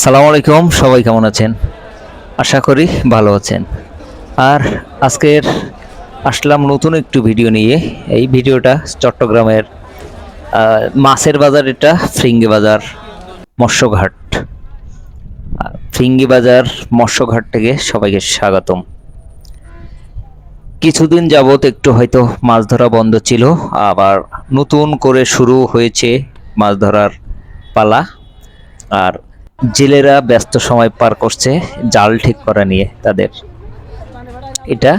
সালাম আলাইকুম, সবাই কেমন আছেন? আশা করি ভালো আছেন। আর আজকের আসলাম নতুন একটু ভিডিও নিয়ে। এই ভিডিওটা চট্টগ্রামের মাছের বাজার, এটা ফ্রিঙ্গি বাজার মৎস্যঘাট। ফ্রিঙ্গি বাজার মৎস্যঘাট থেকে সবাইকে স্বাগতম। কিছুদিন যাবত একটু হয়তো মাছ ধরা বন্ধ ছিল, আবার নতুন করে শুরু হয়েছে মাছ ধরার পালা। আর জেলেরা ব্যস্ত সময় পার করছে জাল ঠিক করা নিয়ে তাদের। এটা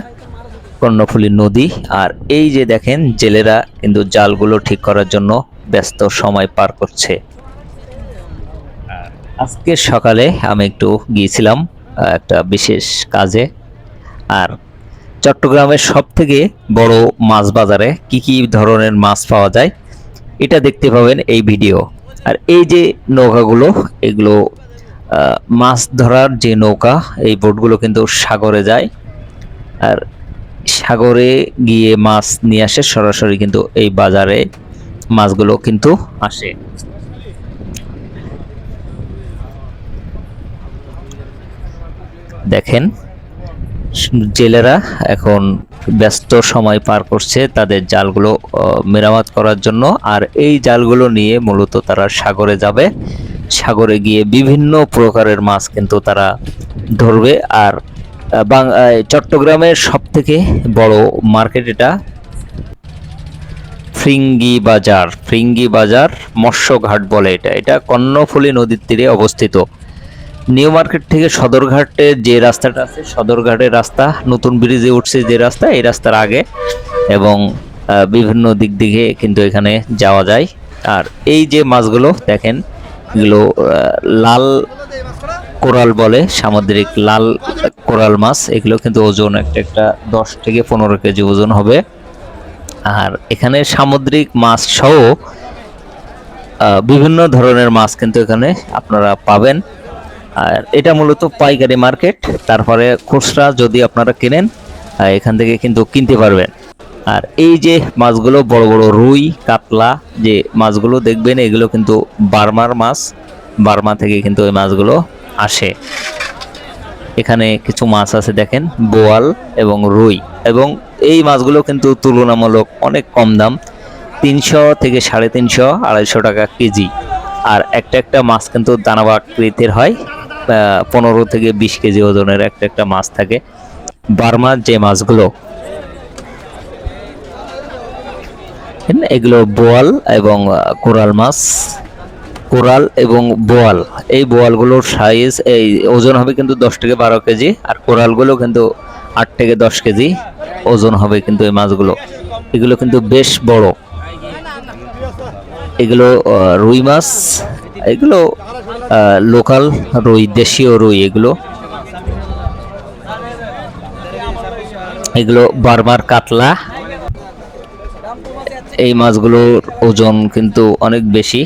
কর্ণফুলী নদী, আর এই যে দেখেন জেলেরা কিন্তু জালগুলো ঠিক করার জন্য ব্যস্ত সময় পার করছে। আজকে সকালে আমি একটু গিয়েছিলাম একটা বিশেষ কাজে। আর চট্টগ্রামের সব থেকে বড় মাছ বাজারে কি কি ধরনের মাছ পাওয়া যায় এটা দেখতে পাবেন এই ভিডিও। আর এই যে নৌকাগুলো, এগুলো মাছ ধরার যে নৌকা, এই বোটগুলো কিন্তু সাগরে যায়। আর সাগরে গিয়ে মাছ নিয়ে আসে সরাসরি, কিন্তু এই বাজারে মাছগুলো কিন্তু আসে। দেখেন জেলেরা এখন ব্যস্ত সময় পার করছে তাদের জালগুলো মেরামত করার জন্য। আর এই জালগুলো নিয়ে মূলত তারা সাগরে যাবে। সাগরে গিয়ে বিভিন্ন প্রকারের মাছ কিন্তু তারা ধরবে। আর চট্টগ্রামের সব থেকে বড় মার্কেট এটা ফ্রিঙ্গি বাজার মৎস্যঘাট বলে। এটা কর্ণফুলী নদীর তীরে অবস্থিত। নিউ মার্কেট থেকে সদরঘাটের যে রাস্তাটা আছে, সদরঘাটের রাস্তা, নতুন ব্রিজে উঠছে যে রাস্তা, এই রাস্তার আগে, এবং বিভিন্ন দিক দিকে কিন্তু এখানে যাওয়া যায়। আর এই যে মাছগুলো দেখেন, এগুলো লাল কোরাল বলে, সামুদ্রিক লাল কোরাল মাছ। এগুলো কিন্তু ওজন একটা একটা 10 থেকে 15 কেজি ওজন হবে। আর এখানে সামুদ্রিক মাছ সহ বিভিন্ন ধরনের মাছ কিন্তু এখানে আপনারা পাবেন। আর এটা মূলত পাইকারি মার্কেট। তারপরে খুচরা যদি আপনারা কেনেন এখান থেকে কিন্তু কিনতে পারবেন। আর এই যে মাছগুলো বড় বড় রুই কাতলা যে মাছগুলো দেখবেন, এগুলো কিন্তু বার্মার মাছ। বার্মা থেকে কিন্তু এই মাছগুলো আসে। এখানে কিছু মাছ আছে দেখেন, বোয়াল এবং রুই, এবং এই মাছগুলো কিন্তু তুলনামূলক অনেক কম দাম, 300 থেকে 350 250 টাকা কেজি। আর একটা একটা মাছ কিন্তু দানাবা আকৃতির হয়, 15 থেকে 20 কেজি ওজনের একটা একটা মাছ থাকে। বার্মার যে মাছগুলো, এগুলো বোয়াল এবং কোরাল মাছ। কোরাল এবং বোয়াল, এই বোয়ালগুলোর সাইজ এই ওজন হবে কিন্তু 10 থেকে 12 কেজি। আর কোরালগুলো কিন্তু 8 থেকে 10 কেজি ওজন হবে কিন্তু এই মাছগুলো। এগুলো কিন্তু বেশ বড়। এগুলো রুই মাছ, এগুলো লোকাল রুই, দেশীয় রুই। এগুলো বার্মার কাতলা। এই মাছগুলোর ওজন কিন্তু অনেক বেশি,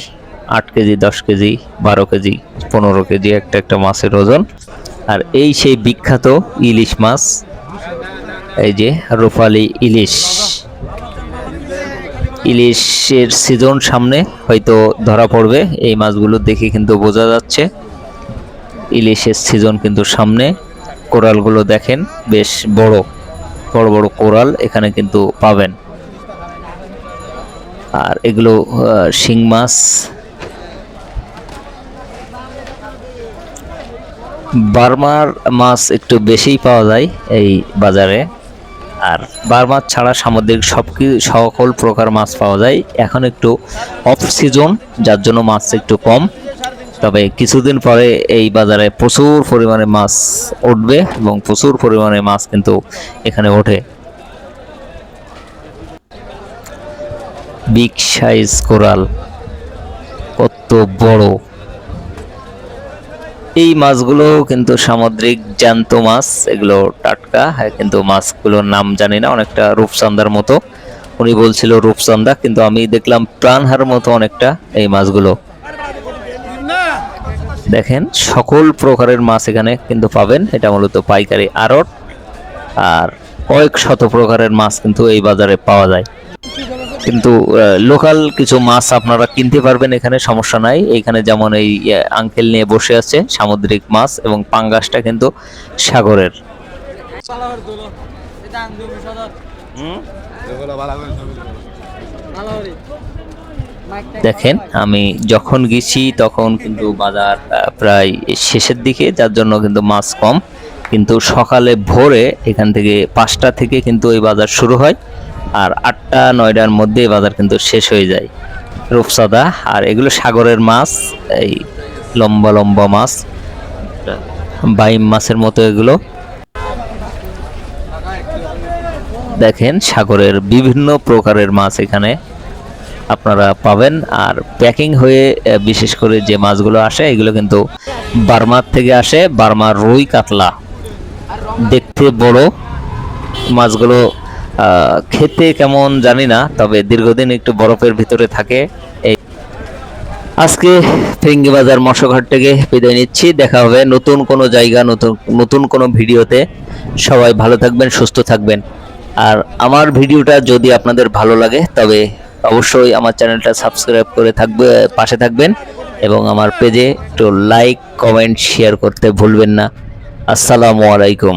8 কেজি 10 কেজি 12 কেজি 15 কেজি একটা একটা মাছের ওজন। আর এই সেই বিখ্যাত ইলিশ মাছ, এই যে রূপালী ইলিশ। ইলিশের সিজন সামনে হয়তো ধরা পড়বে, এই মাছগুলো দেখে কিন্তু বোঝা যাচ্ছে ইলিশের সিজন কিন্তু সামনে। কোরালগুলো দেখেন বেশ বড় বড় বড় কোরাল এখানে কিন্তু পাবেন। আর এগুলো শিং মাছ। বার্মার মাছ একটু বেশিই পাওয়া যায় এই বাজারে। আর বার্মার ছাড়া সামুদ্রিক সকল প্রকার মাছ পাওয়া যায়। এখন একটু অফ সিজন, যার জন্য মাছ একটু কম। তবে কিছুদিন পরে এই বাজারে প্রচুর পরিমাণে মাছ উঠবে, এবং প্রচুর পরিমাণে মাছ কিন্তু এখানে ওঠে। বিগ সাইজ কোরাল, কত বড়! এই মাছগুলো কিন্তু সামুদ্রিক জ্যান্ত মাছ, এগুলো টাটকা। কিন্তু মাছগুলোর নাম জানি না, অনেকটা রূপচাঁদার মতো। উনি বলছিল রূপচাঁদা, কিন্তু আমি দেখলাম প্রাণহার মতো অনেকটা এই মাছগুলো। দেখেন সকল প্রকারের মাছ এখানে কিন্তু পাবেন। এটা মূলত পাইকারি আড়ত। আর কয়েক শত প্রকারের মাছ কিন্তু এই বাজারে পাওয়া যায়। কিন্তু লোকাল কিছু মাছ আপনারা কিনতে পারবেন, এখানে সমস্যা নাই। এখানে যেমন এই আঙ্কেল নিয়ে বসে আছে সামুদ্রিক মাছ, এবং পাঙ্গাসটা কিন্তু সাগরের। দেখেন আমি যখন গেছি তখন কিন্তু বাজার প্রায় শেষের দিকে, যার জন্য কিন্তু মাছ কম। কিন্তু সকালে ভোরে এখান থেকে 5টা থেকে কিন্তু এই বাজার শুরু হয়, আর 8টা 9টার মধ্যে এই বাজার কিন্তু শেষ হয়ে যায়। রূপসাদা, আর এগুলো সাগরের মাছ, এই লম্বা লম্বা মাছ, বাইম মাছের মতো এগুলো। দেখেন সাগরের বিভিন্ন প্রকারের মাছ এখানে আপনারা পাবেন। আর প্যাকিং হয়ে বিশেষ করে যে মাছগুলো আসে এগুলো কিন্তু বার্মার থেকে আসে, বার্মার রুই কাতলা, দেখতে বড় মাছগুলো। খেতে কেমন জানি না, তবে দীর্ঘদিন একটু বরফের ভিতরে থাকে। এই আজকে ফিরিঙ্গি বাজার মৎস্যঘাট থেকে বিদায় নিচ্ছি। দেখা হবে নতুন কোনো জায়গা, নতুন কোনো ভিডিওতে। সবাই ভালো থাকবেন, সুস্থ থাকবেন। আর আমার ভিডিওটা যদি আপনাদের ভালো লাগে তবে অবশ্যই আমার চ্যানেলটা সাবস্ক্রাইব করে পাশে থাকবেন, এবং আমার পেজে একটু লাইক, কমেন্ট, শেয়ার করতে ভুলবেন না। আসসালামু আলাইকুম।